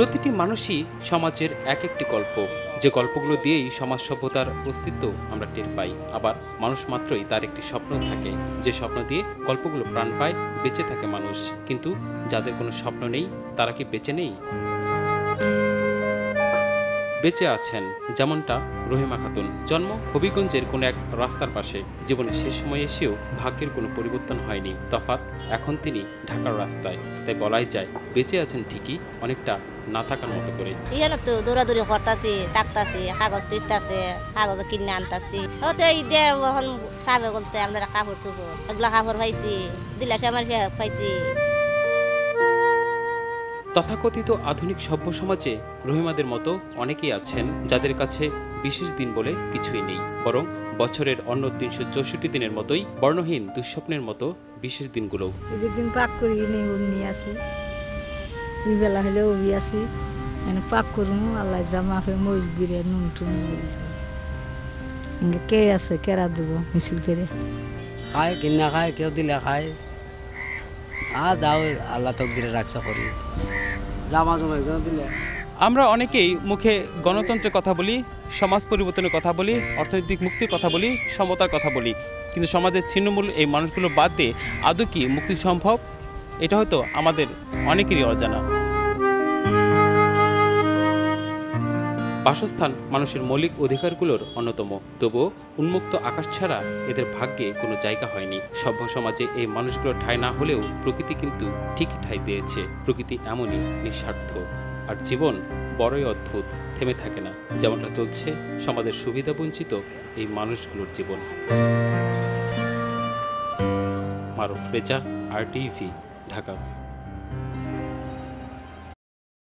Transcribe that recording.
প্রতিটি মানুষই সমাজের এক একটি গল্প, যে গল্পগুলো দিয়েই সমাজ সভ্যতার অস্তিত্ব আমরা টের পাই। আবার মানুষ মাত্রই তার একটি স্বপ্ন থাকে, যে স্বপ্ন দিয়ে গল্পগুলো প্রাণ পায়, বেঁচে থাকে মানুষ। কিন্তু যাদের কোনো স্বপ্ন নেই, তারা কি বেঁচে নেই? বেঁচে আছেন, যেমনটা রহিমা খাতুন। জন্ম হবিগঞ্জের কোনো এক রাস্তার পাশে। জীবনের শেষ সময় এসেও ভাগ্যের কোনো পরিবর্তন হয়নি। তফাৎ এখন তিনি ঢাকার রাস্তায়। তাই বলাই যায় বেঁচে আছেন ঠিকই, অনেকটা না থাকার মতো করে। এখানে তো দৌড়াদৌড়ি করতেছি, থাকতাছি, কাগজ ছিটতাছে, কাগজ কিনে আনতাছি। তো এই যে এখন খাবে বলতে আমরা কাপড় চুপড় এগুলো কাপড় পাইছি, দিলাসে আমার পাইছি। তথাকথিত আধুনিক সভ্য সমাজে রহিমাদের মতো অনেকেই আছেন যাদের কাছে বিশেষ দিন বলে কিছুই নেই, বরং বছরের অন্য ৩৬৪ দিনের মতোই বর্ণহীন দুঃস্বপ্নের মতো বিশেষ দিনগুলো। যেদিন পাক করি নেই অমনি আসি, ওই বেলা হলে ওবি আসি, পাক করুন আল্লাহ জামাফে মরিচ গিরে নুন টুন কে আছে কেরা দেবো মিছিল করে খায় কিনা খায়, কেউ দিলে খায়। যাও আল্লাহ তকদিরে রাখছা করি, জামা জমা একজন দিলে। আমরা অনেকেই মুখে গণতন্ত্রের কথা বলি, সমাজ পরিবর্তনের কথা বলি, অর্থনৈতিক মুক্তির কথা বলি, সমতার কথা বলি, কিন্তু সমাজের ছিন্নমূল এই মানুষগুলো বাদ দিয়ে আদৌ কি মুক্তি সম্ভব? এটা হয়তো আমাদের অনেকেরই অজানা। বাসস্থান মানুষের মৌলিক অধিকারগুলোর অন্যতম, তবুও উন্মুক্ত আকাশ ছাড়া এদের ভাগ্যে কোনো জায়গা হয়নি। সভ্য সমাজে এই মানুষগুলোর ঠাঁই না হলেও প্রকৃতি কিন্তু ঠিকই ঠাঁই দিয়েছে। প্রকৃতি এমনই নিঃস্বার্থ, আর জীবন বড়ই অদ্ভুত, থেমে থাকে না। যেমনটা চলছে সমাজের সুবিধা বঞ্চিত এই মানুষগুলোর জীবন। মারুফ রেজা, RTV, ঢাকা।